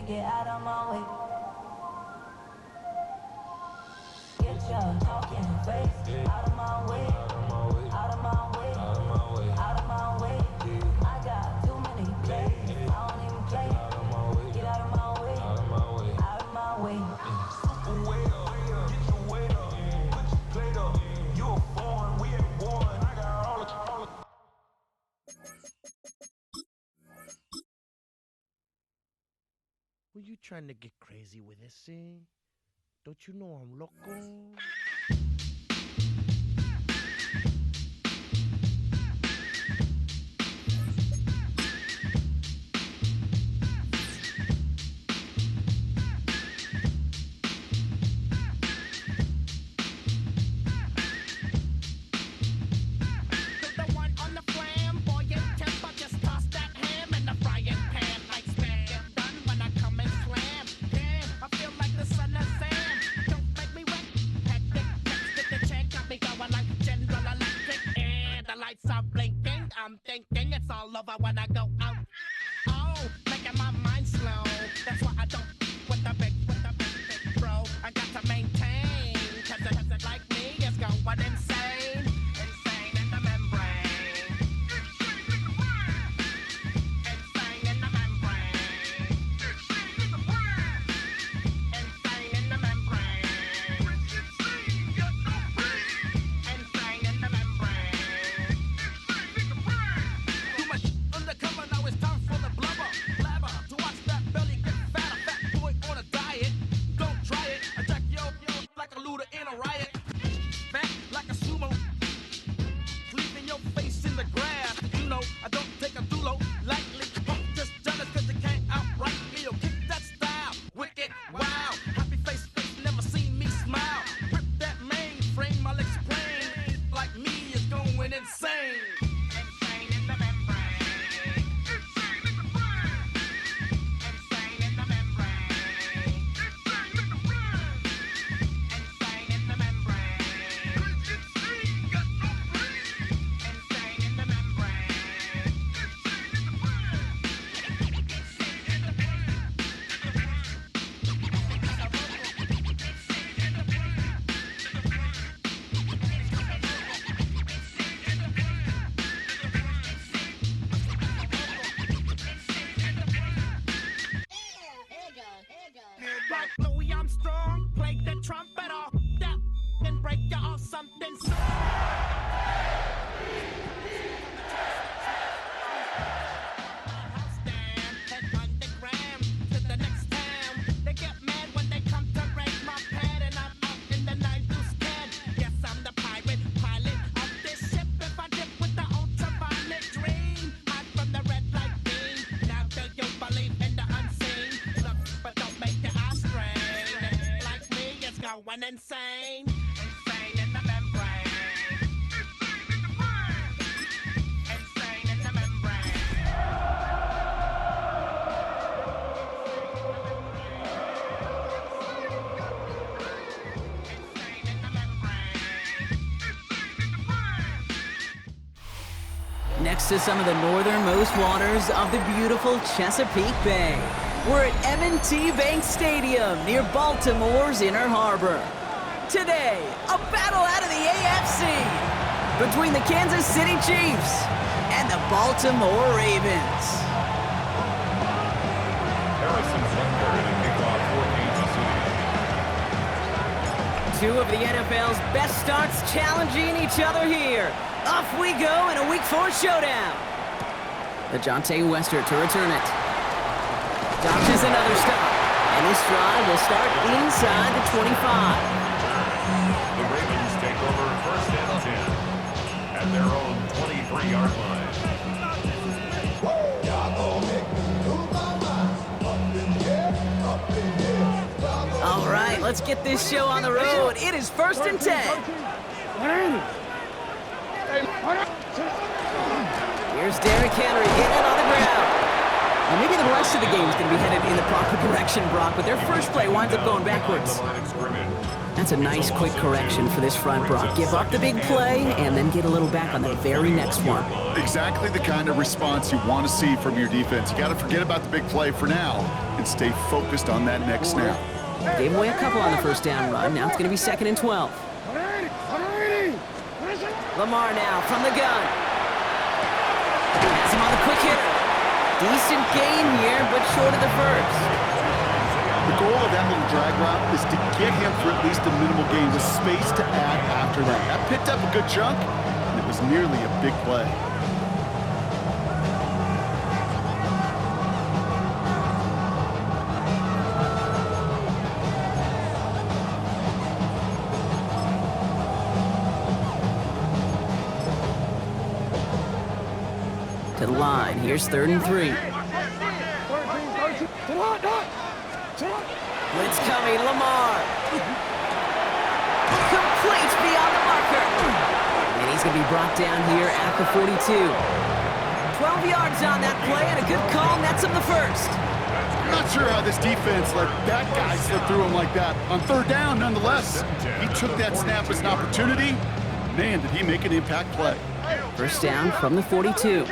Get out of my way. Get your talking face out of my way. Out of my way. Out of my way. Out of my way. I got too many plays. I don't even play. Get out of my way. Out of my way. Out of my way. Way up. Get your weight up. Put your plate up. You a foreign. We ain't born. I got all the. Were you trying to get crazy with this, eh? Don't you know I'm loco? I'm thinking it's all over when I go out. Oh, making my mind slow. That's why I don't with the big bro. I got to maintain, cause it like me is going insane. Insane in the membrane. Insane in the membrane. Insane in the brain. Insane in the membrane. Insane in the membrane. In a riot, fat like a sumo, leaving your face in the grass. You know, I don't take a dulo lightly. Just jealous cause you can't outright me. Yo, kick that style, wicked, wow. Happy face, never seen me smile. Rip that mainframe, I'll explain. Like me is going insane. Insane in the membrane. Insane in the brain. Insane in the membrane. Insane in the brain. Insane in the membrane. Insane, got no brain. Insane in the membrane. Insane in the brain. Insane in the brain. Like Louis Armstrong, play the trumpet off that and break you off something. House down, head underground to the next town. They get mad when they come to raid my pad, and I'm out in the night loose can. Yes, I'm the pirate pilot of this ship. If I dip with the ultraviolet dream, hide from the red light beam. Now do you believe in the unseen? Look, but don't make your eyes strain. Like me, it's going insane. Insane in the membrane. Insane in the brain. Insane in the membrane. Insane in the membrane. Insane in the brain. Next to some of the northernmost waters of the beautiful Chesapeake Bay, we're at M&T Bank Stadium near Baltimore's Inner Harbor. Today, a battle out of the AFC between the Kansas City Chiefs and the Baltimore Ravens. Harrison's under the kickoff for Kansas City. Two of the NFL's best starts challenging each other here. Off we go in a Week 4 showdown. DeJounte Wester to return it. Dodges another stop, and this drive will start inside the 25. The Ravens take over first and 10 at their own 23-yard line. All right, let's get this show on the road. It is first and 10. Here's Derrick Henry getting it on the ground. Now maybe the rest of the game is going to be headed in the proper direction, Brock, but their first play winds up going backwards. That's a nice, quick correction for this front, Brock. Give up the big play and then get a little back on the very next one. Exactly the kind of response you want to see from your defense. You got to forget about the big play for now and and stay focused on that next snap. Gave away a couple on the first down run. Now it's going to be 2nd and 12. Lamar now from the gun. Has him on the quick hitter. Decent gain here, but short of the first. The goal of that little drag route is to get him for at least a minimal gain with space to add after that. That picked up a good chunk, and it was nearly a big play. To the line. Here's 3rd and 3. Blitz coming. Lamar. Complete beyond the marker. And he's going to be brought down here at the 42. 12 yards on that play and a good call nets him the first. I'm not sure how this defense let that guy slip through him like that. On 3rd down, nonetheless, he took that snap as an opportunity. Man, did he make an impact play. First down from the 42.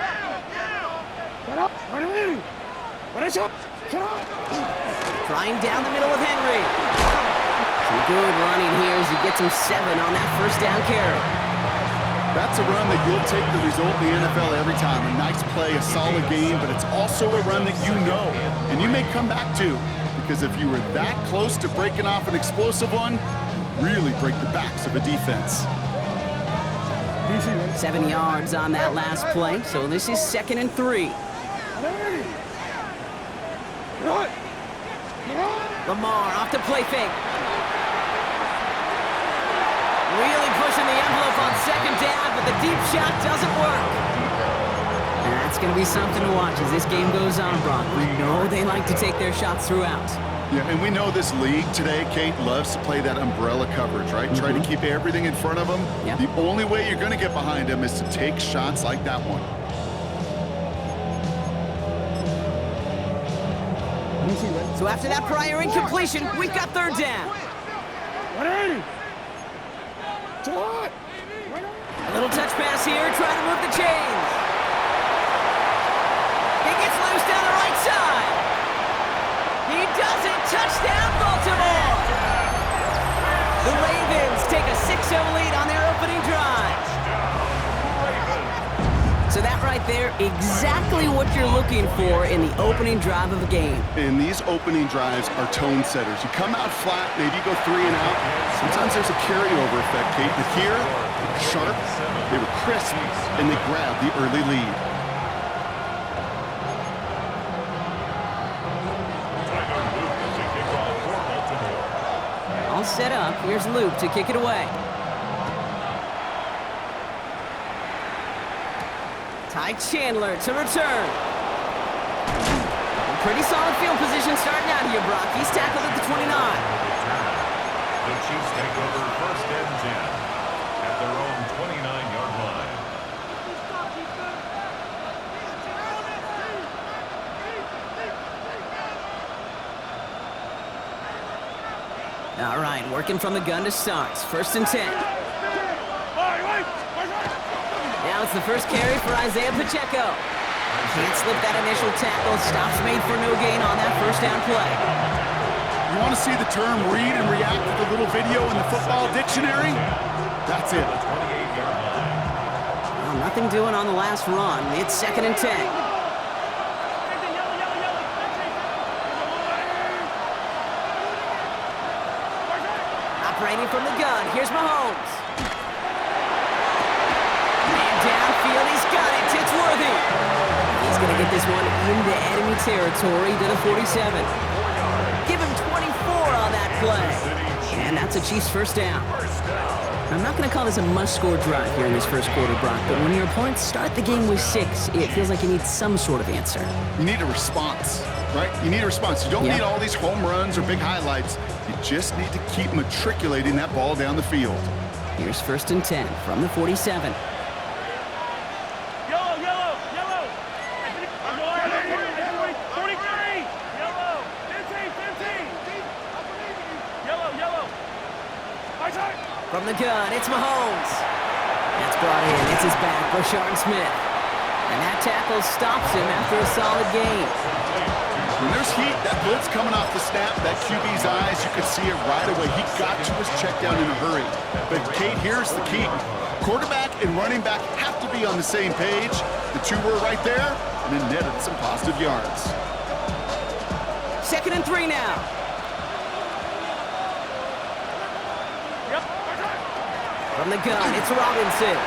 Flying down the middle with Henry. Some good running here as he gets him 7 on that first down carry. That's a run that you'll take the result in the NFL every time. A nice play, a solid game, but it's also a run that you know and you may come back to, because if you were that close to breaking off an explosive one, really break the backs of a defense. 7 yards on that last play, so this is 2nd and 3. Lamar off to play fake. Really pushing the envelope on 2nd down, but the deep shot doesn't work. And that's going to be something to watch as this game goes on, Brock. We know they like to take their shots throughout. Yeah, and we know this league today, Kate, loves to play that umbrella coverage, right? Try to keep everything in front of them. Yep. The only way you're going to get behind them is to take shots like that one. So after that prior incompletion, we've got 3rd down. A little touch pass here, trying to move the chains. He gets loose down the right side. He does it. Touchdown, Baltimore. The Ravens take a 6-0 lead on their opening drive. So that right there, exactly what you're looking for in the opening drive of a game. And these opening drives are tone setters. You come out flat, maybe you go 3 and out. Sometimes there's a carryover effect, Kate. But here, they were sharp, they were crisp, and they grabbed the early lead. All set up. Here's Luke to kick it away. Ty Chandler to return. Pretty solid field position starting out here, Brock. He's tackled at the 29. The Chiefs take over 1st and 10 at their own 29-yard line. All right, working from the gun to start. 1st and 10. Now it's the first carry for Isaiah Pacheco. Can't slip that initial tackle. Stops made for no gain on that first down play. You want to see the term read and react to the little video in the football dictionary? That's it. Well, nothing doing on the last run. It's 2nd and 10. Operating from the gun. Here's Mahomes. Man downfield. He's got it. It's Worthy. He's going to get this one into enemy territory to the 47. Give him 24 on that play. And that's a Chiefs first down. I'm not going to call this a must-score drive here in this first quarter, Brock, but when your opponents start the game with 6, it feels like you need some sort of answer. You need a response, right? You need a response. You don't need all these home runs or big highlights. You just need to keep matriculating that ball down the field. Here's 1st and 10 from the 47. From the gun, it's Mahomes. That's brought in. It's his back, Rashard Smith. And that tackle stops him after a solid gain. When there's heat, that blitz coming off the snap, that QB's eyes, you could see it right away. He got to his check down in a hurry. But Kate, here's the key. Quarterback and running back have to be on the same page. The two were right there, and then netted some positive yards. 2nd and 3 now. From the gun, it's Robinson.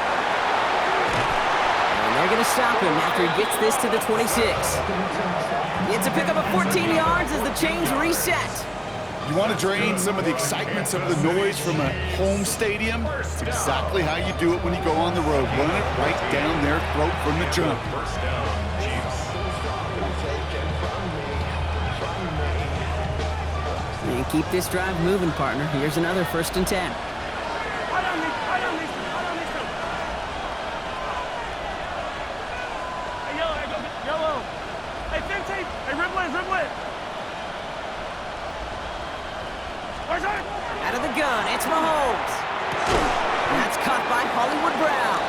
And they're going to stop him after he gets this to the 26. It's a pickup of 14 yards as the chains reset. You want to drain some of the excitement, some of the noise from a home stadium? It's exactly how you do it when you go on the road. Run it right down their throat from the jump. First down, Chiefs. And keep this drive moving, partner. Here's another 1st and 10. Out of the gun, it's Mahomes. That's caught by Hollywood Brown.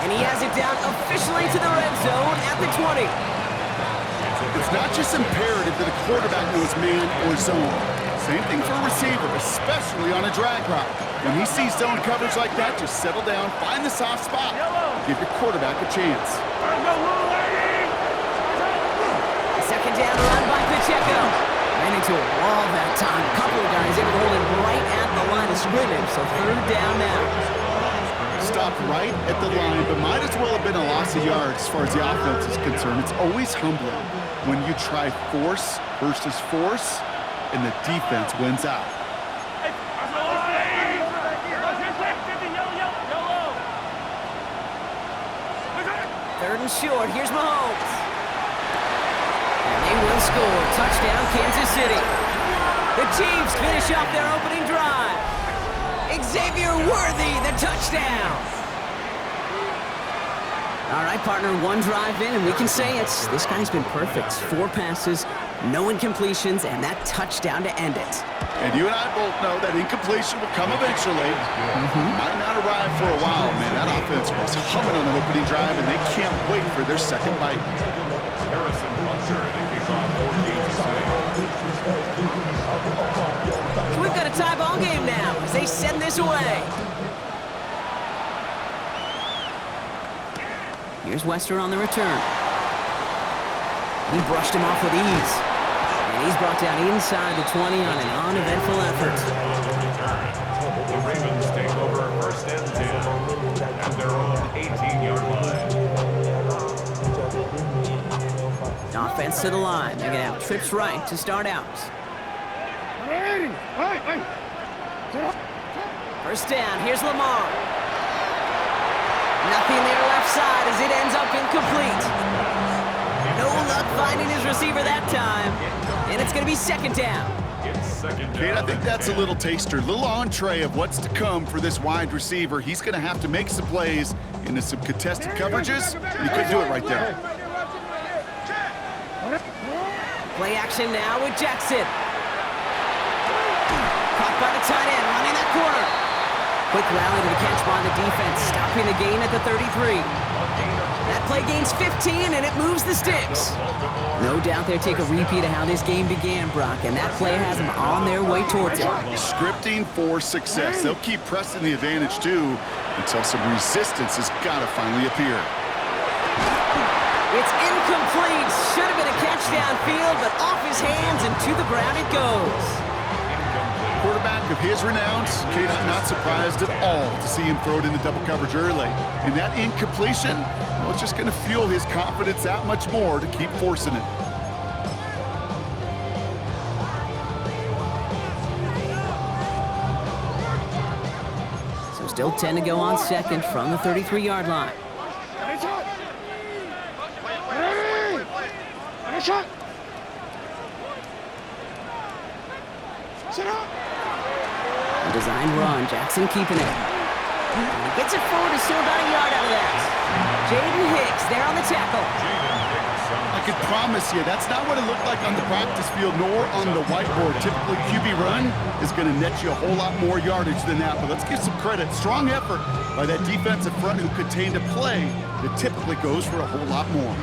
And he has it down officially to the red zone at the 20. It's not just imperative that a quarterback knows man or zone. Same thing for a receiver, especially on a drag route. When he sees zone coverage like that, just settle down, find the soft spot. Give your quarterback a chance. Second down run by Pacheco. Ran into a wall that time. A couple of guys able to hold him right at the line of scrimmage. So 3rd down now. Stopped right at the line, but might as well have been a loss of yards as far as the offense is concerned. It's always humbling when you try force versus force, and the defense wins out. 3rd and short. Here's Mahomes. And they will score. Touchdown, Kansas City. The Chiefs finish off their opening drive. Xavier Worthy, the touchdown. All right, partner, one drive in, and we can say this guy's been perfect. 4 passes, no incompletions, and that touchdown to end it. And you and I both know that incompletion will come eventually. Might not arrive for a while, man. That offense was humming on the opening drive, and they can't wait for their second bite. Harrison Buncher, the kickoff for Kansas City. We've got a tie ball game now as they send this away. Here's Wester on the return. He brushed him off with ease. And he's brought down inside the 20 on an uneventful effort. The Ravens take over 1st and 10 at their own 18-yard line. Offense to the line. They're going to have trips right to start out. 1st down. Here's Lamar. Nothing there left side as it ends up incomplete. No luck finding his receiver that time. And it's going to be 2nd down. Kate, I think that's a little taster, a little entree of what's to come for this wide receiver. He's going to have to make some plays into some contested coverages. He could do it right there. Play action now with Jackson. Caught by the tight end, running that corner. Quick rally to the catch by the defense, stopping the gain at the 33. That play gains 15, and it moves the sticks. No doubt they'll take a repeat of how this game began, Brock, and that play has them on their way towards it. Scripting for success. They'll keep pressing the advantage, too, until some resistance has got to finally appear. It's incomplete. Should have been a catch downfield, but off his hands and to the ground it goes. Quarterback of his renowns, Kate, I'm not surprised at all to see him throw it into double coverage early. And that incompletion, well, it's just going to fuel his confidence that much more to keep forcing it. So still 10 to go on 2nd from the 33-yard line. A designed run, Jackson keeping it. And he gets it forward to still about a yard out of that. Jaden Hicks there on the tackle. I could promise you, that's not what it looked like on the practice field nor on the whiteboard. Typically, QB run is going to net you a whole lot more yardage than that. But let's give some credit. Strong effort by that defensive front who contained a play that typically goes for a whole lot more.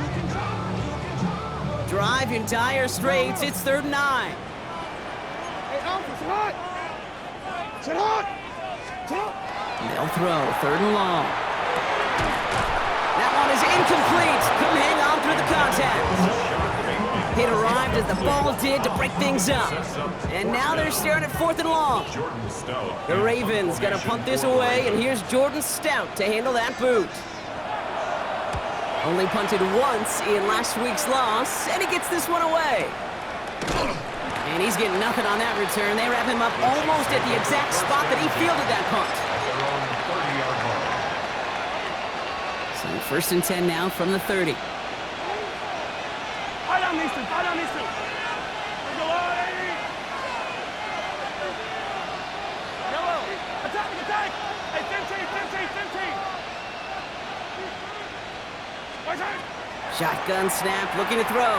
drive in dire straits. It's 3rd and 9. They'll throw 3rd and long. That one is incomplete. Couldn't hang on through the contact. It arrived as the ball did to break things up. And now they're staring at 4th and long. The Ravens got to punt this away, and here's Jordan Stout to handle that boot. Only punted once in last week's loss, and he gets this one away. And he's getting nothing on that return. They wrap him up almost at the exact spot that he fielded that punt. So 1st and 10 now from the 30. Shotgun snap, looking to throw.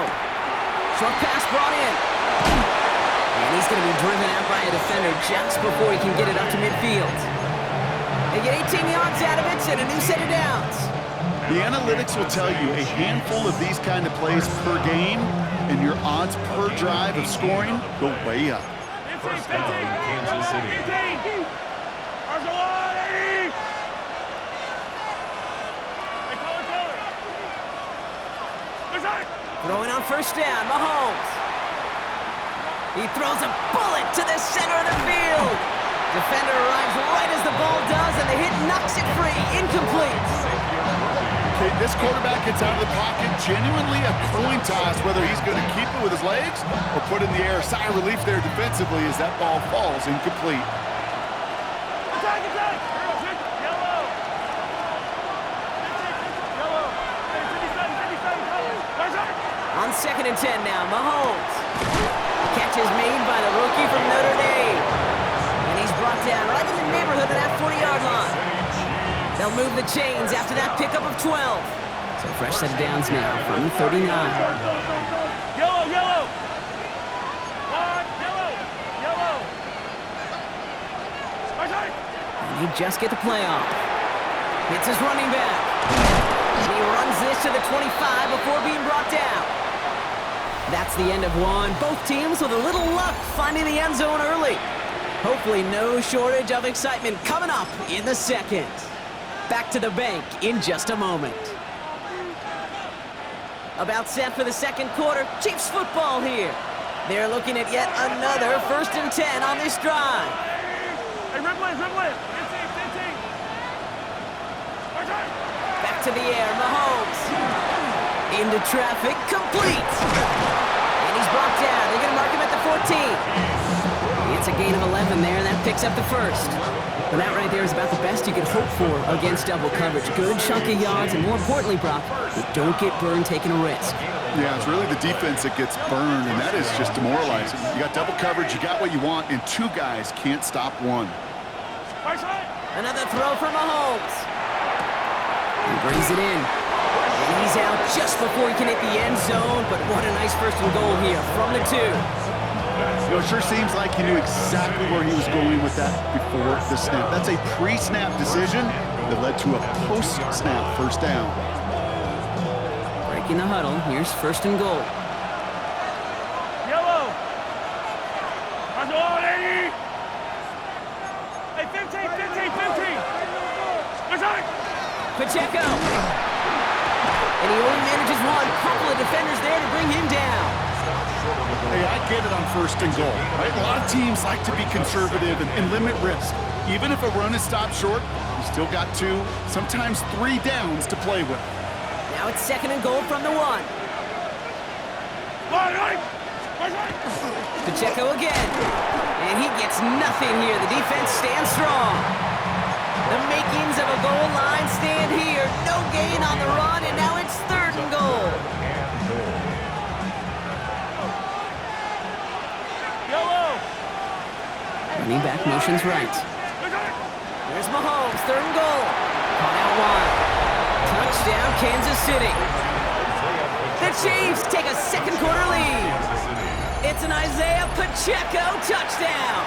Short pass brought in. And he's going to be driven out by a defender just before he can get it up to midfield. They get 18 yards out of it and a new set of downs. The analytics will tell you a handful of these kind of plays per game, and your odds per drive of scoring go way up. First down, Kansas City. Throwing on 1st down, Mahomes. He throws a bullet to the center of the field. Defender arrives right as the ball does, and the hit knocks it free. Incomplete. Okay, this quarterback gets out of the pocket, genuinely a coin toss whether he's going to keep it with his legs or put in the air. Sigh of relief there defensively as that ball falls incomplete. On 2nd and 10 now, Mahomes. Catch is made by the rookie from Notre Dame. And he's brought down right in the neighborhood of that 40-yard line. They'll move the chains after that pickup of 12. So fresh set of downs now from 39. Yellow! And he just get the play off. Hits his running back. And he runs this to the 25 before being brought down. That's the end of one. Both teams with a little luck finding the end zone early. Hopefully no shortage of excitement coming up in the second. Back to the bank in just a moment. About set for the second quarter. Chiefs football here. They're looking at yet another 1st and 10 on this drive. Hey, Ripley! Back to the air, Mahomes. Into traffic, complete. And he's brought down. They're going to mark him at the 14. It's a gain of 11 there, and that picks up the 1st. But that right there is about the best you could hope for against double coverage. Good chunk of yards, and more importantly, Brock, you don't get burned taking a risk. Yeah, it's really the defense that gets burned, and that is just demoralizing. You got double coverage, you got what you want, and 2 guys can't stop one. Another throw from Mahomes. He brings it in. And he's out just before he can hit the end zone, but what a nice 1st and goal here from the 2. You know, it sure seems like he knew exactly where he was going with that before the snap. That's a pre-snap decision that led to a post-snap 1st down. Breaking the huddle, here's 1st and goal. Yellow! Hey, 15! Pacheco. And he only manages one. Couple of defenders there to bring him down. Hey, I get it on 1st and goal, right? A lot of teams like to be conservative and limit risk. Even if a run is stopped short, you still got 2, sometimes 3 downs to play with. Now it's 2nd and goal from the 1. Pacheco again. And he gets nothing here. The defense stands strong. The makings of a goal line stand here. No gain on the run, and now it's 3rd and goal. Running back motions right. There's Mahomes, 3rd and goal. Caught out wide. Touchdown, Kansas City. The Chiefs take a second quarter lead. It's an Isaiah Pacheco touchdown.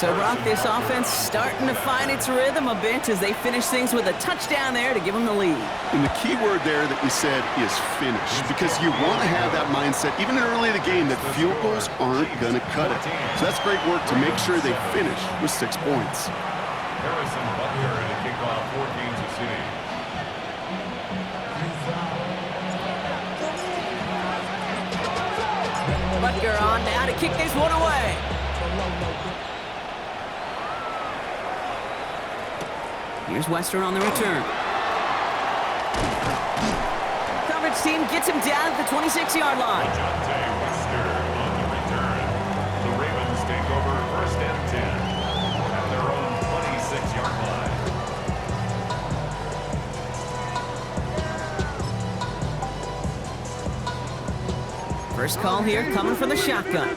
So, Brock, this offense starting to find its rhythm a bit as they finish things with a touchdown there to give them the lead. And the key word there that you said is finish, because you want to have that mindset, even early in the game, that field goals aren't going to cut it. So that's great work to make sure they finish with 6 points. Harrison Butker to kick off for Kansas City. Butker on now to kick this one away. Here's Wester on the return. Coverage team gets him down at the 26-yard line. Wester on the return. The Ravens take over 1st and 10 at their own 26-yard line. First call here coming from the shotgun.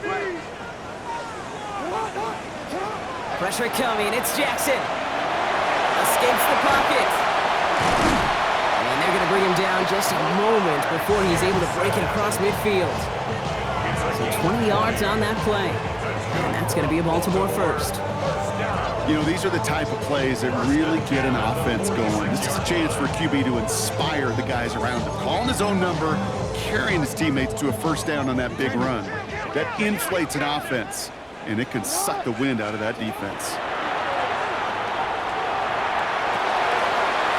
Pressure coming. It's Jackson. Escapes the pocket. And they're going to bring him down just a moment before he's able to break it across midfield. So 20 yards on that play. And that's going to be a Baltimore first. You know, these are the type of plays that really get an offense going. This is a chance for QB to inspire the guys around him. Calling his own number, carrying his teammates to a first down on that big run. That inflates an offense, and it can suck the wind out of that defense.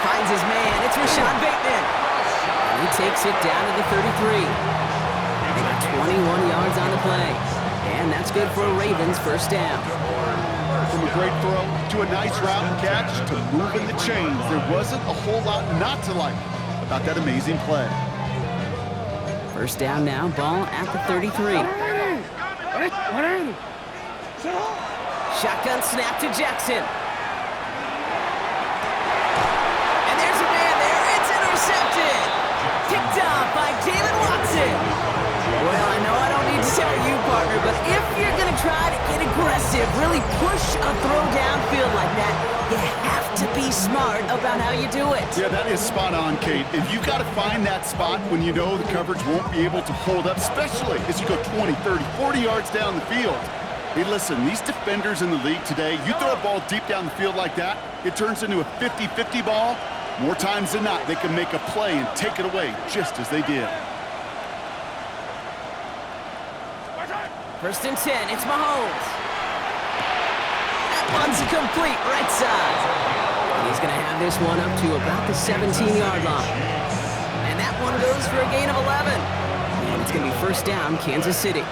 Finds his man. It's Rashad Bateman. And he takes it down to the 33. They got 21 yards on the play. And that's good for a Ravens first down. From a great throw to a nice route and catch to moving the chains, there wasn't a whole lot not to like about that amazing play. First down now, ball at the 33. Shotgun snap to Jackson. And there's a man there. It's intercepted. Picked off by Jalen Watson. Well, I know I don't need to tell you, partner, but if you're going to try to get aggressive, really push a throw downfield like that, you have to be smart about how you do it. Yeah, that is spot on, Kate. And you've got to find that spot when you know the coverage won't be able to hold up, especially as you go 20, 30, 40 yards down the field. Hey, listen, these defenders in the league today, you throw a ball deep down the field like that, it turns into a 50-50 ball. More times than not, they can make a play and take it away, just as they did. First and 10, it's Mahomes. That one's complete, right side. And he's going to have this one up to about the 17-yard line. And that one goes for a gain of 11. And it's going to be first down, Kansas City.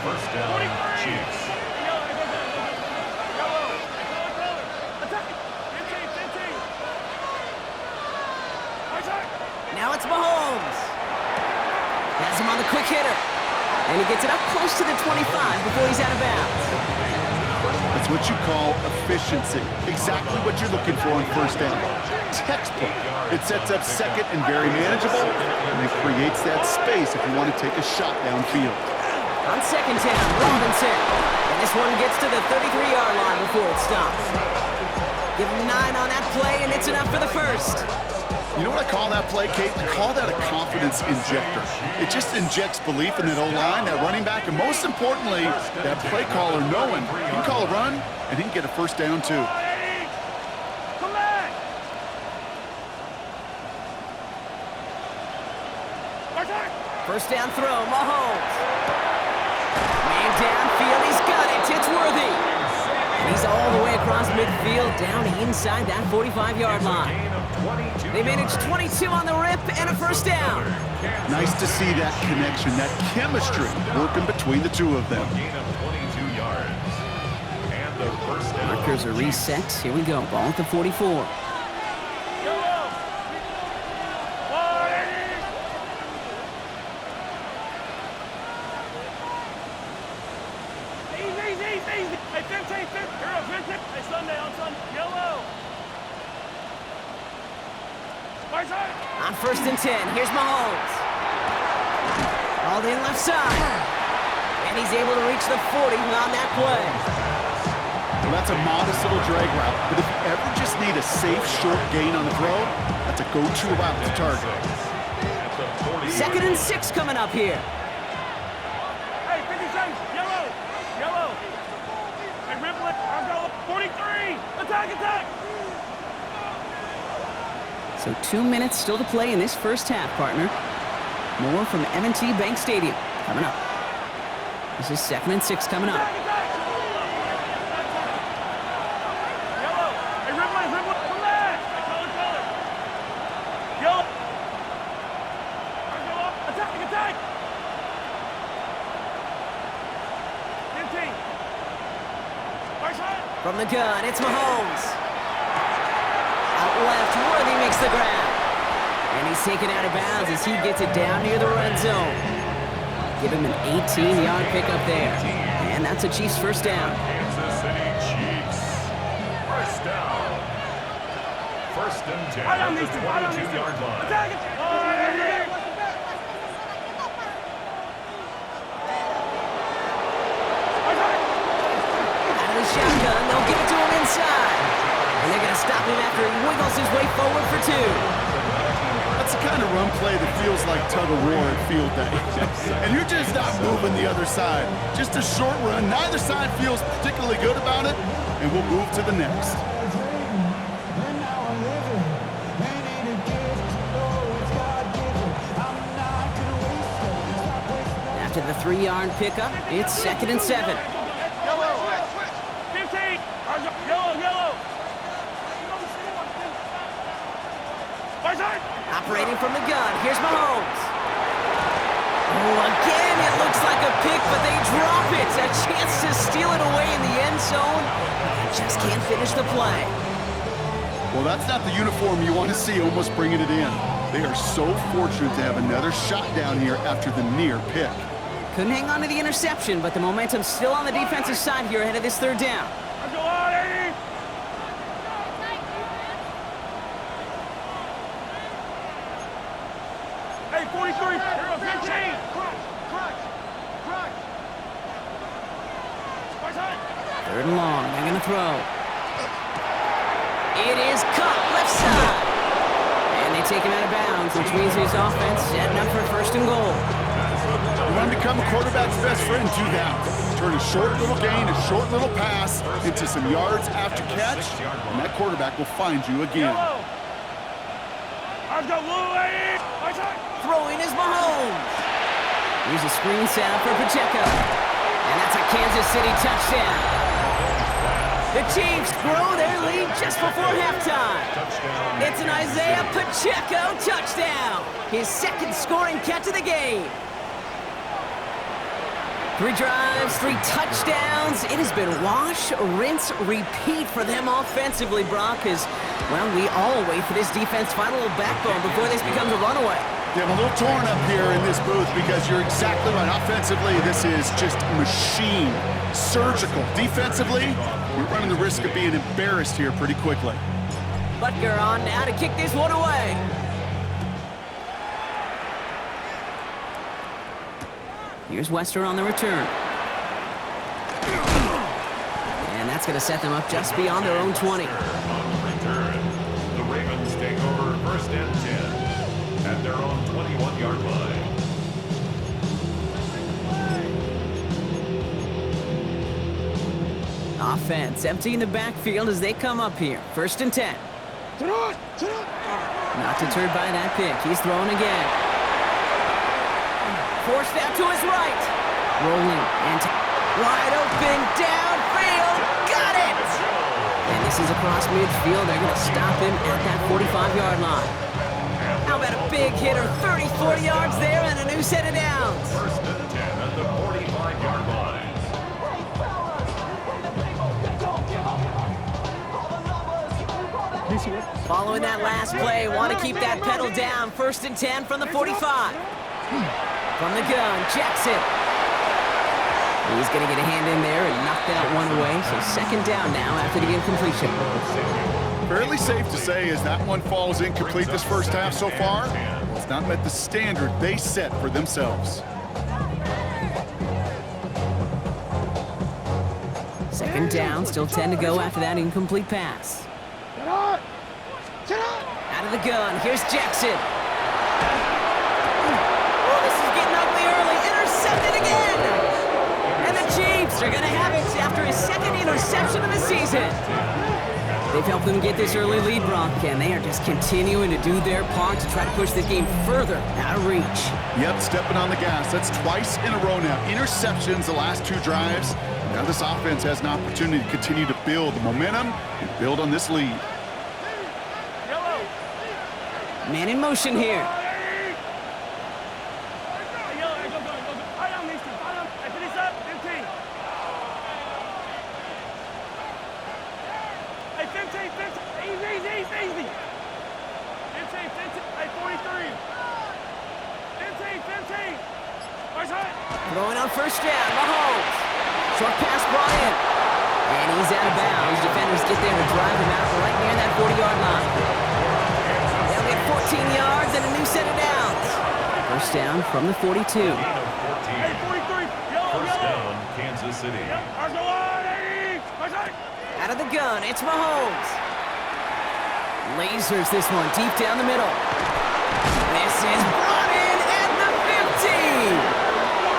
First down, Chiefs. Now it's Mahomes. Has him on the quick hitter. And he gets it up close to the 25 before he's out of bounds. That's what you call efficiency. Exactly what you're looking for on first down. Textbook. It sets up second and very manageable, and it creates that space if you want to take a shot downfield. On second down, Robinson. And this one gets to the 33-yard line before it stops. Give him 9 on that play, and it's enough for the first. You know what I call that play, Kate? I call that a confidence injector. It just injects belief in that O-line, that running back, and most importantly, that play caller knowing he can call a run, and he can get a first down too. First down throw, Mahomes. Man downfield, he's got it. It's Worthy. And he's all the way across midfield, down inside that 45-yard line. They managed 22 on the rip and a first down. Nice to see that connection, that chemistry working between the two of them. Markers are reset. Here we go. Ball at the 44. On first and 10, here's Mahomes. All in left side. And he's able to reach the 40 on that play. Well, that's a modest little drag route, but if you ever just need a safe, short gain on the throw, that's a go-to route to target. Second and 6 coming up here. Hey, 50 cents, yellow. Hey, ripple it. So 2 minutes still to play in this first half, partner. More from M&T Bank Stadium coming up. This is 2nd and 6 coming up. From the gun, it's Mahomes. Out left, Worthy makes the grab. And he's taken out of bounds as he gets it down near the red zone. Give him an 18-yard pickup there. And that's a Chiefs first down. Kansas City Chiefs. First down. 1st and 10 at the 22-yard line. Shotgun, they'll give it to him inside. And they're going to stop him after he wiggles his way forward for 2. That's the kind of run play that feels like tug-of-war at field day. And you're just not moving the other side. Just a short run. Neither side feels particularly good about it, and we'll move to the next. After the 3-yard pickup, it's 2nd and 7. Operating from the gun, here's Mahomes. Oh, again, it looks like a pick, but they drop it. A chance to steal it away in the end zone. Just can't finish the play. Well, that's not the uniform you want to see almost bringing it in. They are so fortunate to have another shot down here after the near pick. Couldn't hang on to the interception, but the momentum's still on the defensive side here ahead of this 3rd down. Hey, 43, 15. Third and long, they're going to throw. It is caught left side. And they take him out of bounds, which means his offense setting up for 1st and goal. You want to become a quarterback's best friend, do that. Turn a short little gain, a short little pass into some yards after catch, and that quarterback will find you again. Throwing is Mahomes. Here's a screen sound for Pacheco. And that's a Kansas City touchdown. The Chiefs grow their lead just before halftime. It's an Isaiah Pacheco touchdown. His 2nd scoring catch of the game. 3 drives, 3 touchdowns. It has been wash, rinse, repeat for them offensively, Brock, as, well, we all wait for this defense to find a little backbone before this becomes a runaway. Yeah, I'm a little torn up here in this booth because you're exactly right. Offensively, this is just machine, surgical. Defensively, we're running the risk of being embarrassed here pretty quickly. Butker on now to kick this one away. Here's Wester on the return. And that's going to set them up just beyond their own 20. On return, the Ravens take over 1st and 10 at their own 21-yard line. Offense emptying the backfield as they come up here. 1st and 10. Not deterred by that pick. He's throwing again. Forced out to his right. Rolling and wide open downfield. Got it! And this is across midfield. They're going to stop him at that 45-yard line. How about a big hitter? 30, 40 yards there and a new set of downs. 1st and 10 at the 45-yard line. Following that last play, want to keep that pedal down. 1st and 10 from the 45. From the gun, Jackson. He's going to get a hand in there and knock that one away. So 2nd down now after the incompletion. Fairly safe to say as that one falls incomplete this first half so far, it's not met the standard they set for themselves. 2nd down, still 10 to go after that incomplete pass. Out of the gun, here's Jackson. Oh, this is getting ugly early. Intercepted again. And the Chiefs are going to have it after his 2nd interception of the season. They've helped them get this early lead, Brock, and they are just continuing to do their part to try to push this game further out of reach. Yep, stepping on the gas. That's twice in a row now. Interceptions the last 2 drives. Now this offense has an opportunity to continue to build the momentum and build on this lead. Man in motion here. Throwing on first down, Mahomes. Short pass brought in. And he's out of bounds. Defenders get there to drive him out right near that 40-yard line. They'll get 14 yards and a new set of downs. First down from the 42. First down, Kansas City. Out of the gun, it's Mahomes. Lasers this one deep down the middle. This is brought in at the 50.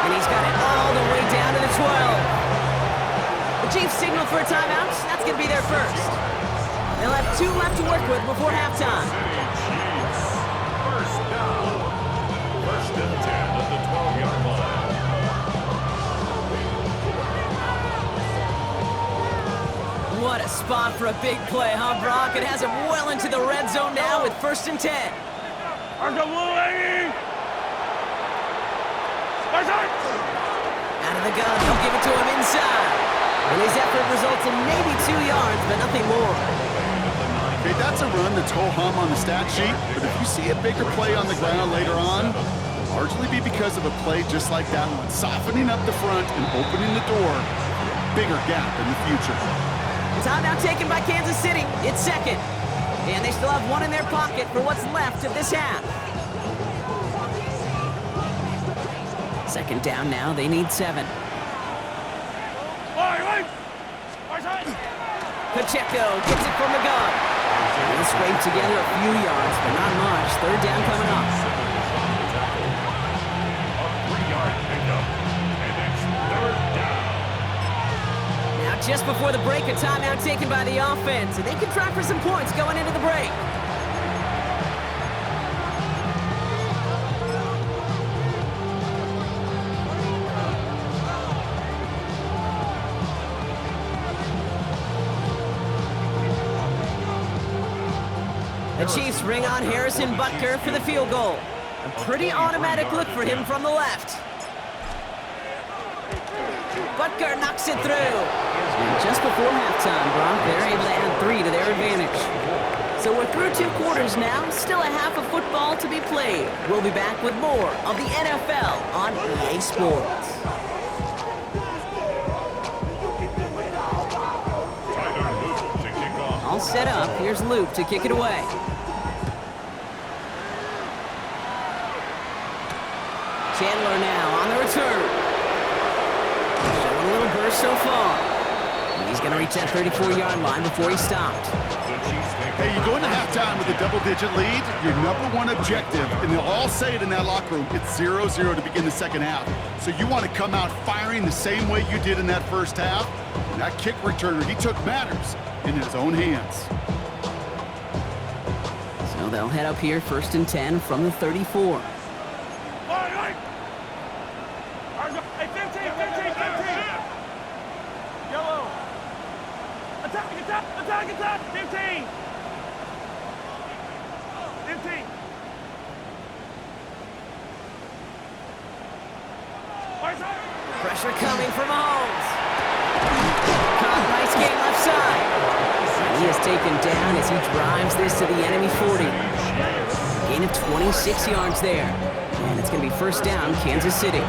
And he's got it all the way down to the 12. The Chiefs signal for a timeout. That's going to be their first. They'll have 2 left to work with before halftime. First down. First and 10 at the 12-yard line. What a spot for a big play, huh, Brock? It has him well into the red zone now with first and 10. Out of the gun, he'll give it to him inside. And his effort results in maybe 2 yards, but nothing more. Okay, that's a run that's ho-hum on the stat sheet, but if you see a bigger play on the ground later on, it'll largely be because of a play just like that one, softening up the front and opening the door for a bigger gap in the future. Timeout taken by Kansas City. It's second. And they still have 1 in their pocket for what's left of this half. Second down now, they need 7. Pacheco gets it from the gun. He'll scrape together a few yards, but not much. Third down coming up. A 3-yard pickup, and it's third down. Now just before the break, a timeout taken by the offense, and they can try for some points going into the break. The Chiefs bring on Harrison Butker for the field goal. A pretty automatic look for him from the left. Butker knocks it through. And just before halftime, Brock, they're able to add 3 to their advantage. So we're through 2 quarters now, still a half of football to be played. We'll be back with more of the NFL on EA Sports. Tyler Luke to kick off. All set up, here's Luke to kick it away. Chandler now on the return. Showing a little burst so far. He's going to reach that 34-yard line before he stopped. Hey, you go into halftime with a double-digit lead, your number 1 objective, and they'll all say it in that locker room, it's 0-0 to begin the second half. So you want to come out firing the same way you did in that first half. And that kick returner, he took matters in his own hands. So they'll head up here, first and 10 from the 34. Attack, 15. Pressure coming from Mahomes. Caught, nice game left side. He is taken down as he drives this to the enemy 40. Gain of 26 yards there. And it's going to be first down, Kansas City.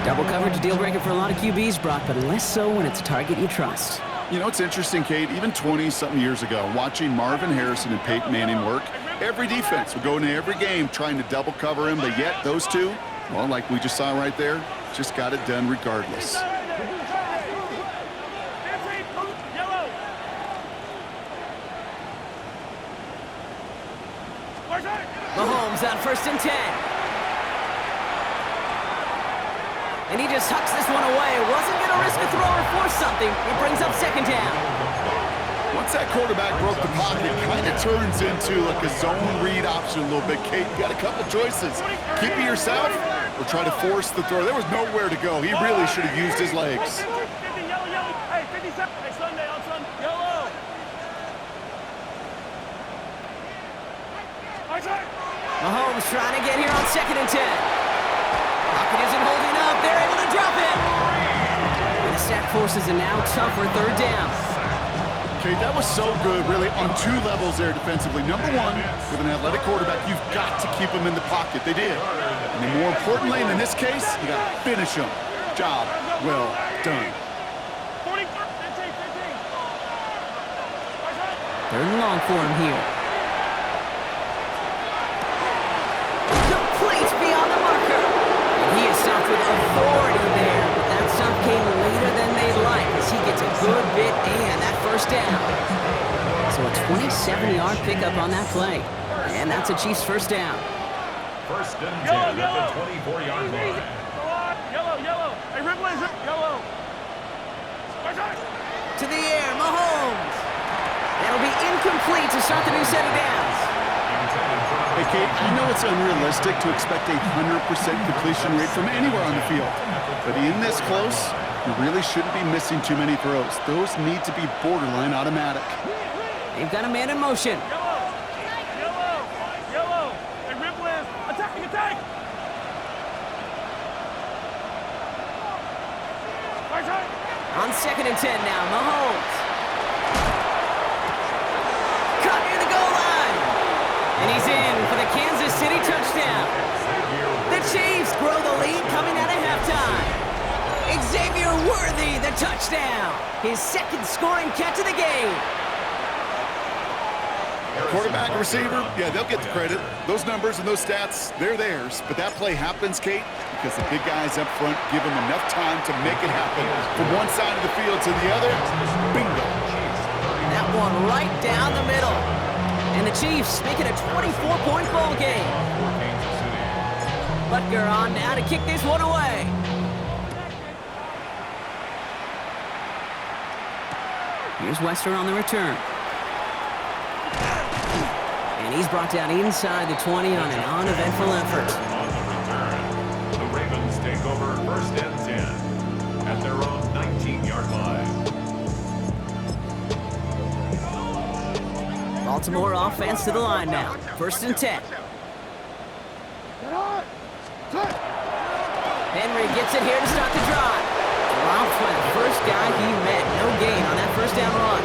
Double coverage, deal breaker for a lot of QBs, Brock, but less so when it's a target you trust. You know, it's interesting, Kate, even 20-something years ago, watching Marvin Harrison and Peyton Manning work, every defense would go into every game trying to double cover him, but yet those two, well, like we just saw right there, just got it done regardless. Mahomes on first and 10. And he just hucks this one away. Wasn't going to risk a throw or force something. He brings up second down. Once that quarterback broke the pocket, it kind of turns into like a zone read option a little bit, Kate. You got a couple choices. Keep it yourself or try to force the throw. There was nowhere to go. He really should have used his legs. Hey, 57. Hey, Sunday on Sunday. Yellow. Mahomes trying to get here on 2nd and 10. Pocket isn't holding up. They're able to drop it. And the sack forces a now tougher 3rd down. Okay, that was so good, really, on 2 levels there defensively. Number one, with an athletic quarterback, you've got to keep him in the pocket. They did. And then more importantly, and in this case, you got to finish him. Job well done. 40, 15. 3rd and long for him here. Complete beyond the marker. And he is stopped with authority there. But that stop came later than they'd like as he gets a good bit and that 1st down. So a 27-yard pickup on that play. And that's a Chiefs 1st down. 1st and 10 at the 24-yard line. Yellow. Hey, Ripley, yellow. To the air, Mahomes. That'll be incomplete to start the new set of downs. Hey, Kate, I know it's unrealistic to expect a 100% completion rate from anywhere on the field. But in this close, you really shouldn't be missing too many throws. Those need to be borderline automatic. They've got a man in motion. Yellow. Hey, Ripley, attack. On 2nd and 10 now, Mahomes. Caught near the goal line. And he's in for the Kansas City touchdown. The Chiefs grow the lead coming out of halftime. Xavier Worthy, the touchdown. His 2nd scoring catch of the game. Quarterback, receiver, yeah, they'll get the credit. Those numbers and those stats, they're theirs. But that play happens, Kate, because the big guys up front give them enough time to make it happen. From one side of the field to the other, bingo. That one right down the middle. And the Chiefs make it a 24-point ball game. Butker on now to kick this one away. Here's Wester on the return. And he's brought down inside the 20 on an uneventful effort. On the return, the Ravens take over 1st and 10 at their own 19-yard line. Baltimore offense to the line now. 1st and 10. Henry gets it here to start the drive. Dropped by the first guy he met. No gain on that 1st down run.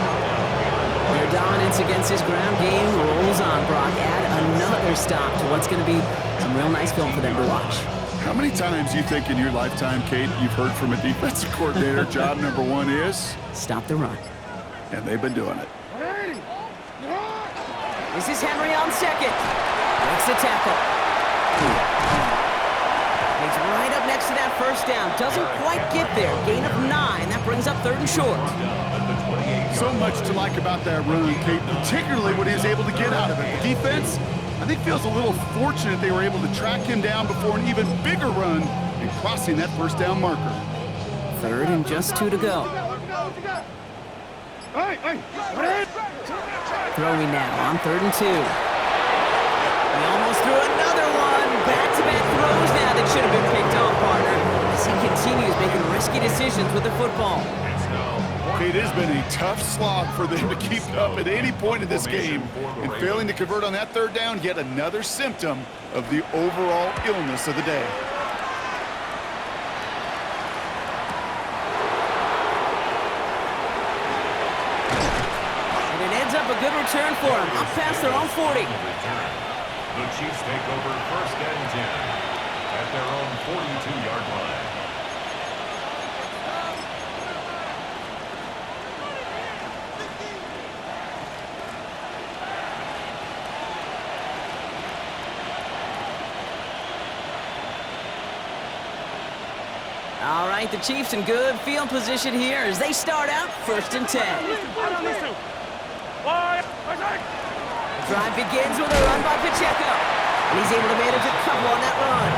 Their dominance against his ground game rolls on, Brock. Add another stop to what's going to be some real nice film for them to watch. How many times do you think in your lifetime, Kate, you've heard from a defensive coordinator, job number 1 is? Stop the run. And they've been doing it. This is Henry on 2nd. Makes the tackle. He's right up next to that 1st down. Doesn't quite get there. Gain of 9. That brings up 3rd and short. So much to like about that run, Kate, particularly what he was able to get out of it. The defense, I think, feels a little fortunate they were able to track him down before an even bigger run and crossing that 1st down marker. 3rd and just 2 to go. Throwing now on 3rd and 2. He almost threw another one. Back-to-back throws now that should have been picked off, partner. As he continues making risky decisions with the football. It has been a tough slog for them to keep up at any point in this game. And failing to convert on that 3rd down, yet another symptom of the overall illness of the day. And it ends up a good return for him. Up past their own 40. The Chiefs take over 1st and 10 at their own 42-yard line. All right, the Chiefs in good field position here as they start out 1st and 10. Drive begins with a run by Pacheco. And he's able to manage a couple on that run.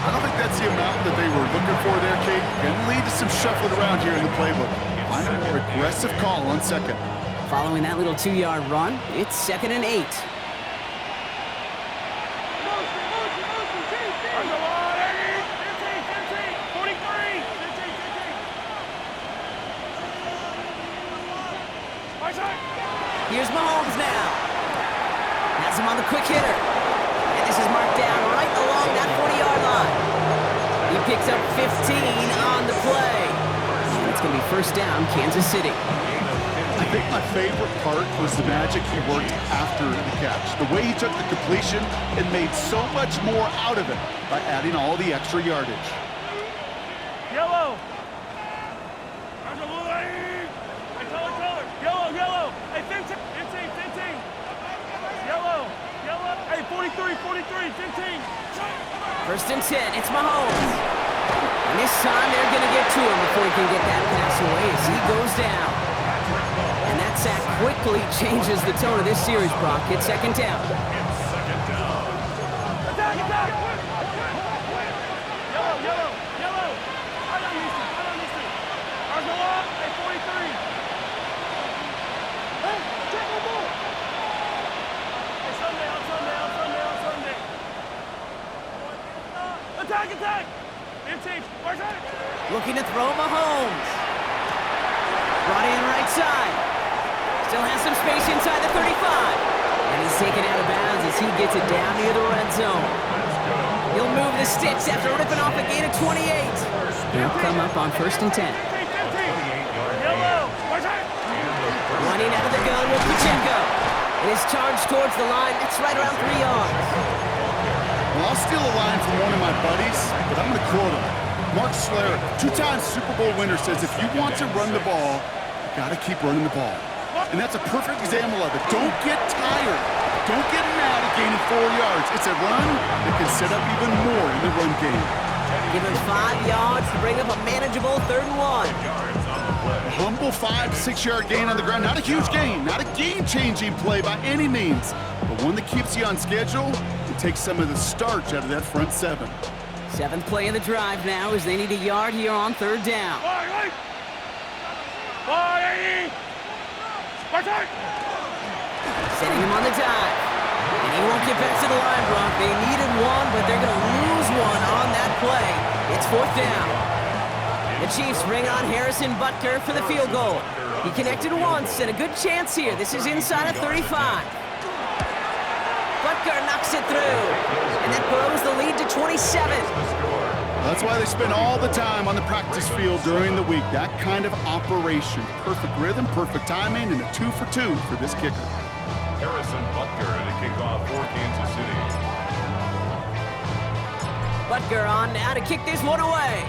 I don't think that's the amount that they were looking for there, Kate. Can lead to some shuffling around here in the playbook. Find a more aggressive call on 2nd. Following that little 2-yard run, it's 2nd and 8. Here's Mahomes now. Has him on the quick hitter. And this is marked down right along that 40-yard line. He picks up 15 on the play. And it's going to be first down, Kansas City. I think my favorite part was the magic he worked after the catch. The way he took the completion and made so much more out of it by adding all the extra yardage. Yellow. Yellow. Hey, 15. Yellow. Hey, 43, 15. First and 10, it's Mahomes. And this time they're going to get to him before he can get that pass away as he goes down. And that sack quickly changes the tone of this series, Brock. It's 2nd down. Attack! Yellow. I don't need to. Ours go up. Hey, 43. Hey, check the ball. Hey, Sunday. Attack! 15. Where's that? Looking to throw Mahomes. Brought in right side. Still has some space inside the 35. And he's taken out of bounds as he gets it down near the red zone. He'll move the sticks after ripping off a gain of 28. They'll come up on 1st and 10. Yellow. Where's that? Running out of the gun with Pacheco. It is charged towards the line. That's right around 3 yards. Well, I'll steal a line from one of my buddies, but I'm going to quote him. Mark Schler, 2-time Super Bowl winner, says if you want to run the ball, you got to keep running the ball. And that's a perfect example of it. Don't get tired. Don't get mad at gaining 4 yards. It's a run that can set up even more in the run game. Give him 5 yards to bring up a manageable 3rd and 1. A humble 5 to 6 yard gain on the ground. Not a huge gain, not a game-changing play by any means, but one that keeps you on schedule and takes some of the starch out of that front 7. 7th play of the drive now as they need a yard here on 3rd down. Setting him on the dive. And he won't get back to the line, Brock. They needed one, but they're going to lose one on that play. It's 4th down. The Chiefs bring on Harrison Butker for the field goal. He connected once and a good chance here. This is inside of 35. Butker knocks it through. And that grows the lead to 27. That's why they spend all the time on the practice field during the week. That kind of operation. Perfect rhythm, perfect timing, and a 2 for 2 for this kicker. Harrison Butker to kick off for Kansas City. Butker on now to kick this one away.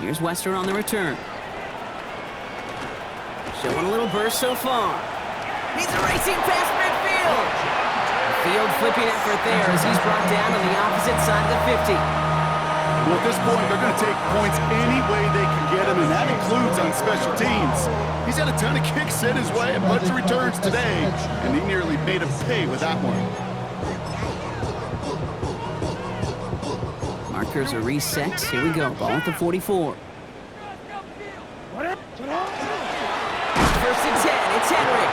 Here's Wester on the return. Showing a little burst so far. He's racing past midfield. Field flipping effort there as he's brought down on the opposite side of the 50. Well, at this point, they're going to take points any way they can get them, and that includes on special teams. He's had a ton of kicks sent his way, a bunch of returns today, and he nearly made him pay with that one. Markers are reset. Here we go. Ball at the 44. First and 10. It's Henry.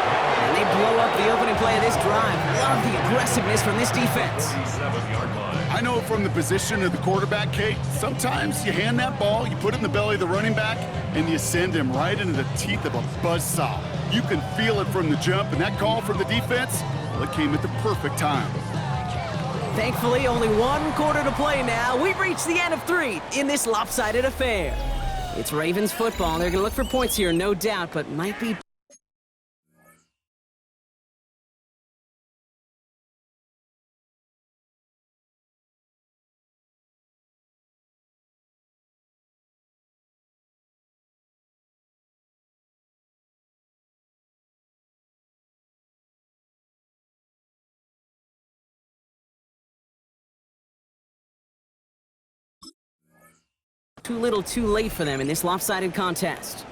And they blow up the opening play of this drive. Love the aggressiveness from this defense. 7-yard line. I know from the position of the quarterback, Kate, sometimes you hand that ball, you put it in the belly of the running back, and you send him right into the teeth of a buzzsaw. You can feel it from the jump, and that call from the defense, well, it came at the perfect time. Thankfully, only 1 quarter to play now. We've reached the end of 3 in this lopsided affair. It's Ravens football. They're going to look for points here, no doubt, but might be too little too late for them in this lopsided contest.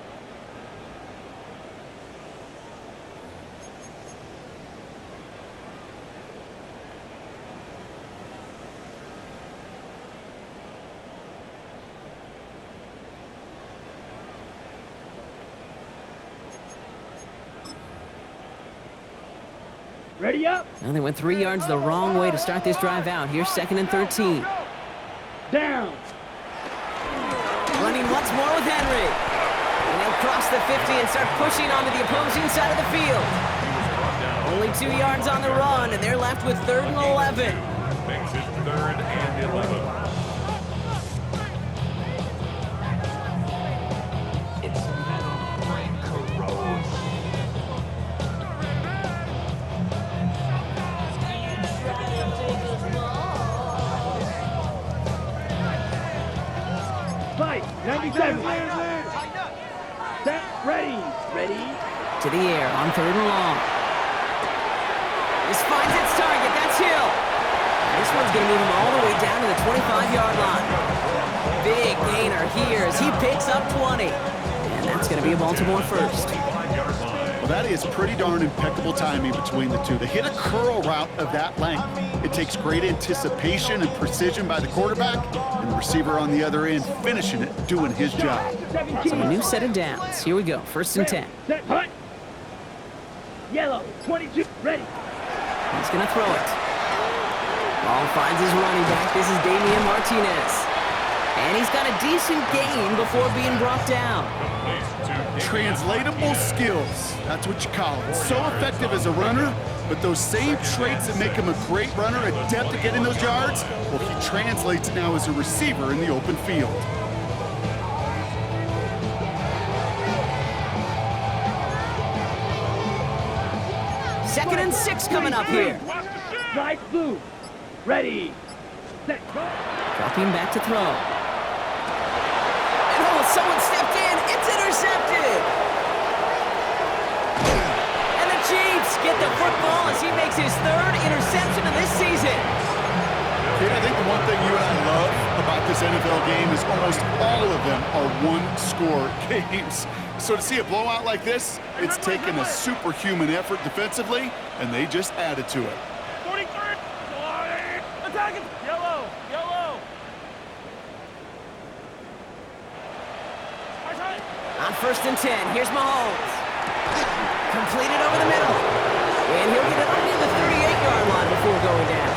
Ready up. Well, they went 3 yards the wrong way to start this drive out. Here's 2nd and 13. Down. Running once more with Henry. And they'll cross the 50 and start pushing onto the opposing side of the field. Only 2 yards on the run, and they're left with 3rd and 11. Makes it 3rd and 11. Fight. 97. Set. Ready. Ready. To the air on 3rd and long. This finds its target. That's Hill. This one's going to move him all the way down to the 25-yard line. Big gainer here as he picks up 20. And that's going to be a Baltimore first. Well, that is pretty darn impeccable timing between the two. They hit a curl route of that length. It takes great anticipation and precision by the quarterback, and the receiver on the other end finishing it, doing his job. 17. So a new set of downs. Here we go. 1st and 10. Set. Hut. Yellow. 22. Ready. He's going to throw it. Ball finds his running back. This is Damian Martinez. And he's got a decent gain before being brought down. Translatable skills, that's what you call it. So effective as a runner, but those same traits that make him a great runner, adept at getting those yards, well, he translates now as a receiver in the open field. Second and 6 coming up here. Slide blue. Ready. Set. Go. Dropping back to throw. And oh, someone stepped in. It's intercepted. And the Chiefs get the football as he makes his 3rd interception of this season. Kate, I think the one thing you and I love about this NFL game is almost all of them are one-score games. So to see a blowout like this, it's taken a superhuman effort defensively, and they just added to it. 43. Attack it. Yellow. Yellow. On 1st and 10, here's Mahomes. Completed over the middle. And he'll get it under the 38-yard line before going down.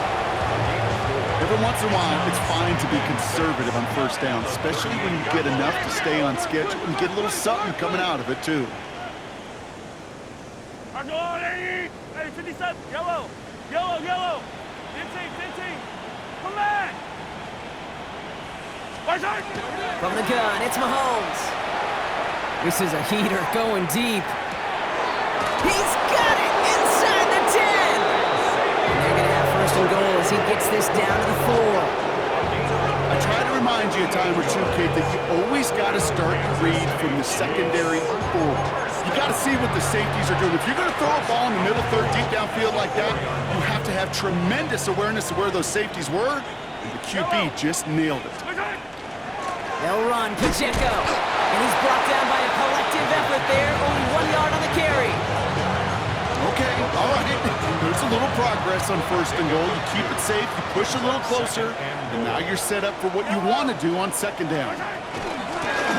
Every once in a while, it's fine to be conservative on 1st down, especially when you get enough to stay on schedule and get a little something coming out of it, too. 57. Yellow. Yellow. Yellow. 15. 15. Come back. From the gun, it's Mahomes. This is a heater going deep. He's got it inside the 10. And they're going to have 1st and goal as he gets this down to the 4. I try to remind you a time or two, Kate, that you always got to start the read from the secondary forward. You got to see what the safeties are doing. If you're going to throw a ball in the middle third, deep downfield like that, you have to have tremendous awareness of where those safeties were, and the QB just nailed it. They'll run Pacheco, and he's brought down by a collective effort there, only 1 yard on the carry. Okay, all right. There's a little progress on 1st and goal. You keep it safe, you push a little closer, and now you're set up for what you want to do on 2nd down.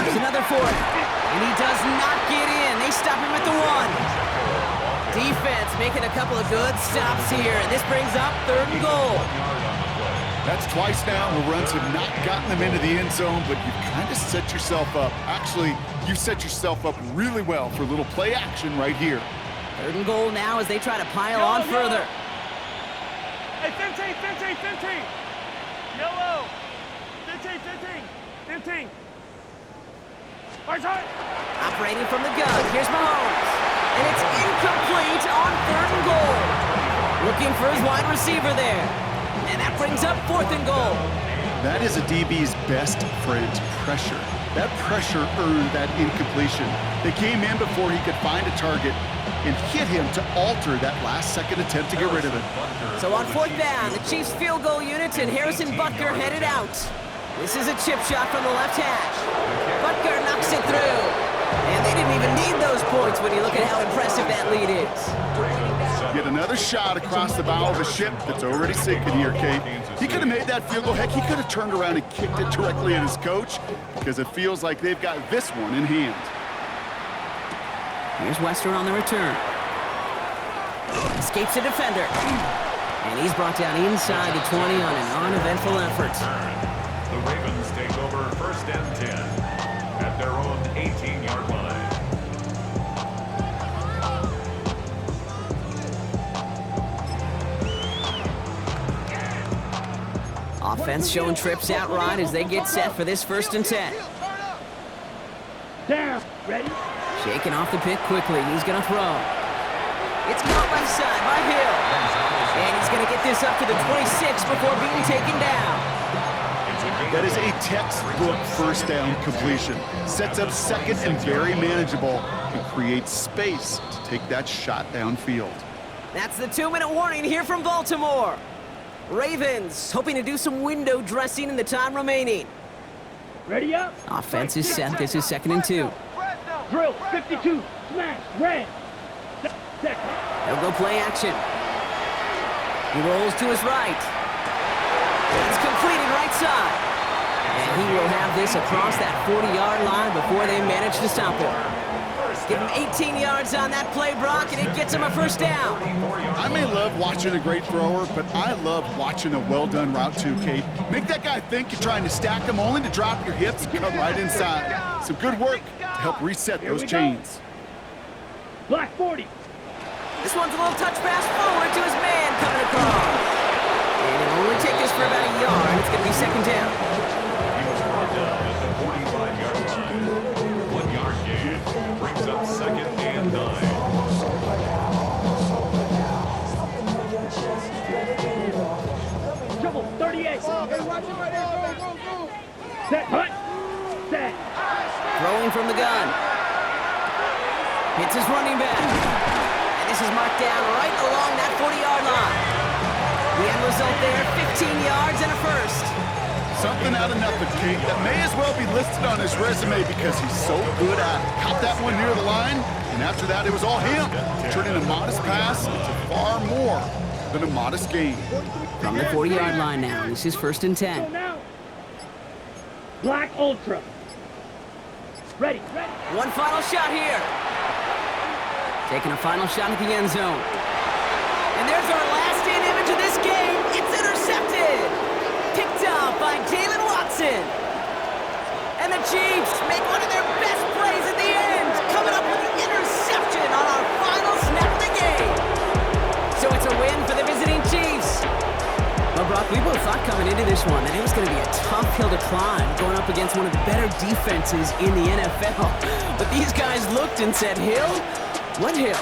There's another 4, and he does not get in. They stop him at the 1. Defense making a couple of good stops here, and this brings up 3rd and goal. That's twice now where runs have not gotten them into the end zone, but you've kind of set yourself up. Actually, you set yourself up really well for a little play action right here. 3rd and goal now as they try to pile on further. Hey, 15. 15. 15. Yellow. 15. 15. 15. Operating from the gun, here's Mahomes. And it's incomplete on 3rd and goal. Looking for his wide receiver there. And that brings up 4th and goal. That is a DB's best friend, pressure. That pressure earned that incompletion. They came in before he could find a target and hit him to alter that last-second attempt to get rid of it. So on 4th down, the Chiefs field goal unit and Harrison Butker headed out. This is a chip shot from the left hash. Butker knocks it through. And they didn't even need those points when you look at how impressive that lead is. Yet another shot across the bow of a ship that's already sinking here, Kate. He could have made that field goal. Heck, he could have turned around and kicked it directly at his coach because it feels like they've got this one in hand. Here's Wester on the return. Escapes a defender. And he's brought down inside the 20 on an uneventful effort. The Ravens take over 1st and 10 at their own 18-yard line. Offense showing trips out right as they get set for this 1st and 10. Down. Ready? Shaking off the pick quickly. He's going to throw. It's caught left side by Hill. And he's going to get this up to the 26 before being taken down. That is a textbook 1st down completion. Sets up 2nd and very manageable and creates space to take that shot downfield. That's the 2-minute warning here from Baltimore. Ravens hoping to do some window dressing in the time remaining. Ready up. Offense is set. This is 2nd and 2. Drill. 52. Smash. Red. Second. They'll go play action. He rolls to his right. It's completed right side. And he will have this across that 40-yard line before they manage to stop him. Give him 18 yards on that play, Brock, and it gets him a 1st down. I may love watching a great thrower, but I love watching a well-done route too, Kate. Make that guy think you're trying to stack him only to drop your hips and come right inside. Some good work to help reset those chains. Black 40. This one's a little touch pass forward to his man coming across. And it'll only take this for about a yard. It's going to be 2nd down. He was brought down at the 45-yard line. 1-yard gain brings up 2nd and 9. Trouble. 38. Set. Hut. Set. Throwing from the gun. Hits his running back. This is marked down right along that 40-yard line. The end result there, 15 yards and a 1st. Something out of nothing, Kate, that may as well be listed on his resume because he's so good at it. Caught that one near the line, and after that, it was all him. Turning a modest pass into far more than a modest gain. From the 40-yard line now, this is 1st and 10. Now. Black Ultra. Ready. Ready. One final shot here. Taking a final shot at the end zone. And there's our last-in image of this game. It's intercepted. Picked up by Jalen Watson. And the Chiefs make one of their best plays at the end, coming up with the interception on our final snap of the game. So it's a win for the visiting Chiefs. Well, Brock, we both thought coming into this one that it was going to be a tough hill to climb going up against one of the better defenses in the NFL. But these guys looked and said, Hill? What hill?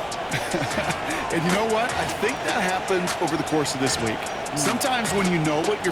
And you know what? I think that happens over the course of this week. Sometimes when you know what you're